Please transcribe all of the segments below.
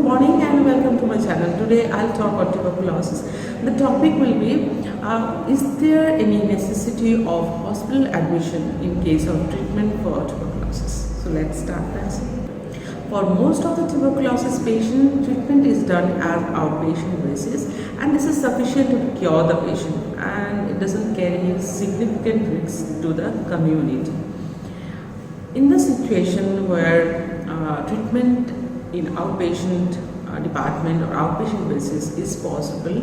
morning and welcome to my channel. Today I'll talk about tuberculosis. The topic will be is there any necessity of hospital admission in case of treatment for tuberculosis? So let's start this. For most of the tuberculosis patient, treatment is done as outpatient basis, and this is sufficient to cure the patient, and it doesn't carry significant risks to the community. In the situation where treatment in outpatient department or outpatient basis is possible,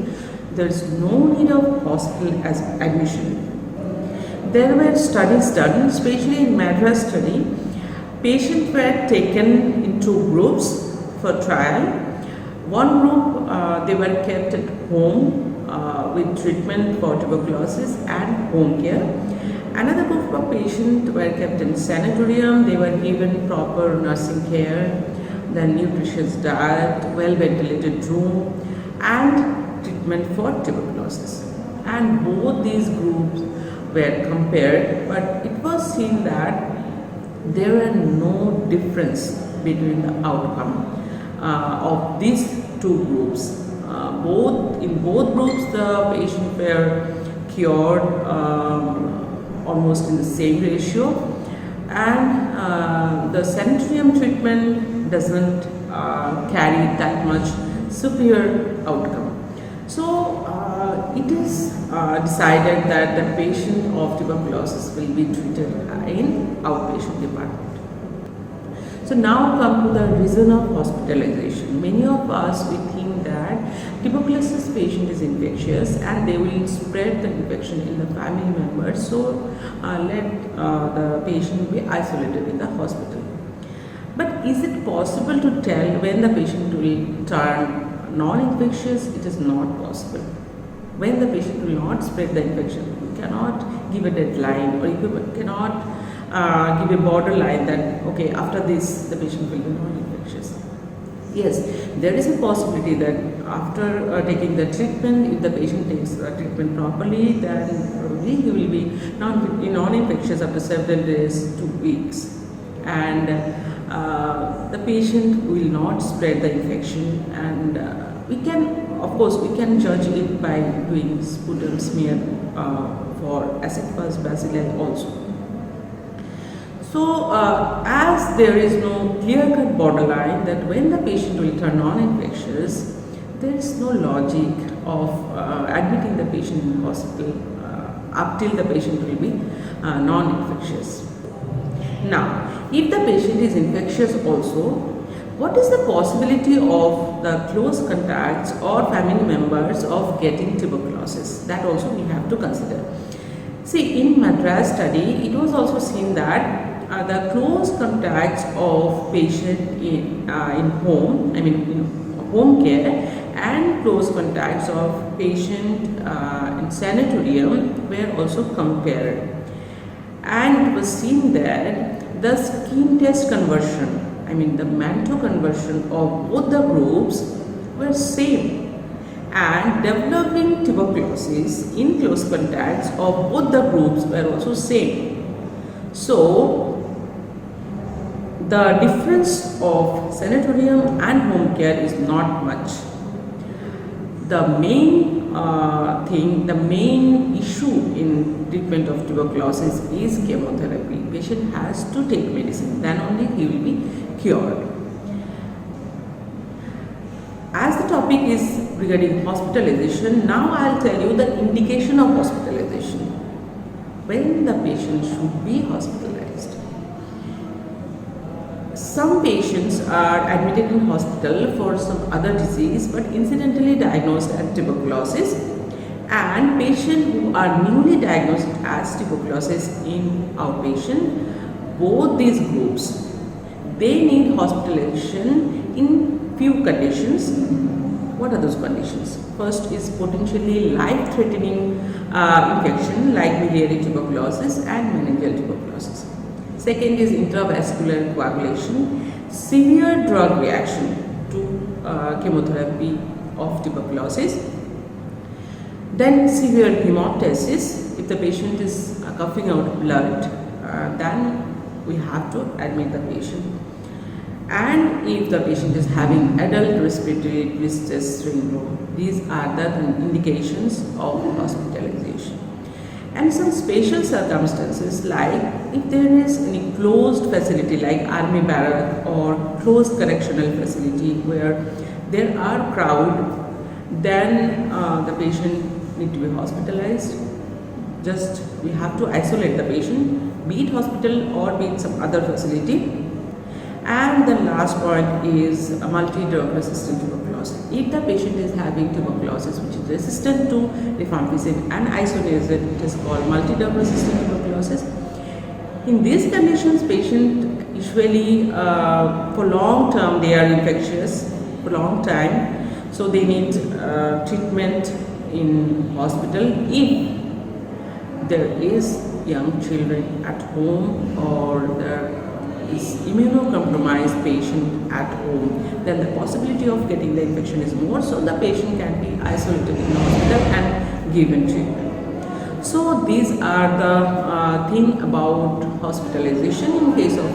there is no need of hospital as admission. There were studies done, especially in Madras study. Patients were taken in two groups for trial. One group they were kept at home with treatment for tuberculosis and home care. Another group of patients were kept in sanatorium. They were given proper nursing care, then nutritious diet, well ventilated room, and treatment for tuberculosis. And both these groups were compared, but it was seen that there were no difference between the outcome of these two groups. In both groups, the patients were cured almost in the same ratio, and the sanatorium treatment doesn't carry that much superior outcome. So it is decided that the patient of tuberculosis will be treated in outpatient department. So now come to the reason of hospitalization. Many of us we think that tuberculosis patient is infectious and they will spread the infection in the family members, so let the patient be isolated in the hospital. But is it possible to tell when the patient will turn non-infectious? It is not possible. When the patient will not spread the infection, you cannot give a deadline, or you cannot give a borderline that okay, after this the patient will be non-infectious. Yes, there is a possibility that after taking the treatment, if the patient takes the treatment properly, then probably he will be non-infectious after several days to weeks, and the patient will not spread the infection. And we can judge it by doing sputum smear for acid-fast bacilli also. So, as there is no clear-cut borderline that when the patient will turn non-infectious, there is no logic of admitting the patient in hospital up till the patient will be non-infectious. Now, if the patient is infectious also, what is the possibility of the close contacts or family members of getting tuberculosis? That also we have to consider. See, in Madras study, it was also seen that the close contacts of patient in home care and close contacts of patient in sanatorium were also compared, and it was seen that the skin test conversion, the manto conversion of both the groups were same, and developing tuberculosis in close contacts of both the groups were also same. So the difference of sanatorium and home care is not much. The main the main issue in treatment of tuberculosis is chemotherapy. Patient has to take medicine, then only he will be cured. As the topic is regarding hospitalization, now I will tell you the indication of hospitalization. When the patient should be hospitalized. Some patients are admitted in hospital for some other disease but incidentally diagnosed as tuberculosis, and patients who are newly diagnosed as tuberculosis in outpatient, both these groups, they need hospitalization in few conditions. What are those conditions? First is potentially life-threatening infection like biliary tuberculosis and meningeal tuberculosis. Second is intravascular coagulation, severe drug reaction to chemotherapy of tuberculosis. Then severe hemoptysis. If the patient is coughing out blood, then we have to admit the patient. and if the patient is having adult respiratory distress syndrome. These are the indications of hospitalization. And some special circumstances, like if there is any closed facility like army barrack or closed correctional facility where there are crowd, then the patient need to be hospitalized. Just we have to isolate the patient, be it hospital or be it some other facility. And the last point is multi-drug resistant tuberculosis. If the patient is having tuberculosis which is resistant to rifampicin and isoniazid, it is called multi-drug resistant tuberculosis. In these conditions, patient usually for long term they are infectious for long time, so they need treatment in hospital. If there is young children at home or there is immunocompromised patient at home, then the possibility of getting the infection is more, so the patient can be isolated in the hospital and given treatment. So these are the thing about hospitalization in case of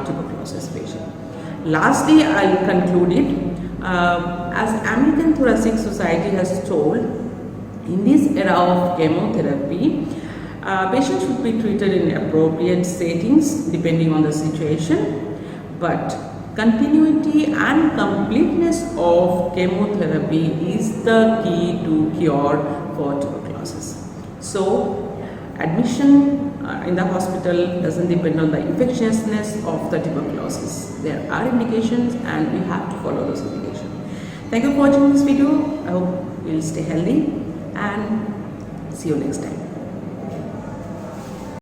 tuberculosis patient. Lastly, I will conclude it. As American Thoracic Society has told, in this era of chemotherapy, patients should be treated in appropriate settings depending on the situation, but continuity and completeness of chemotherapy is the key to cure for tuberculosis. So admission in the hospital doesn't depend on the infectiousness of the tuberculosis. There are indications and we have to follow those indications. Thank you for watching this video. I hope you'll stay healthy and see you next time.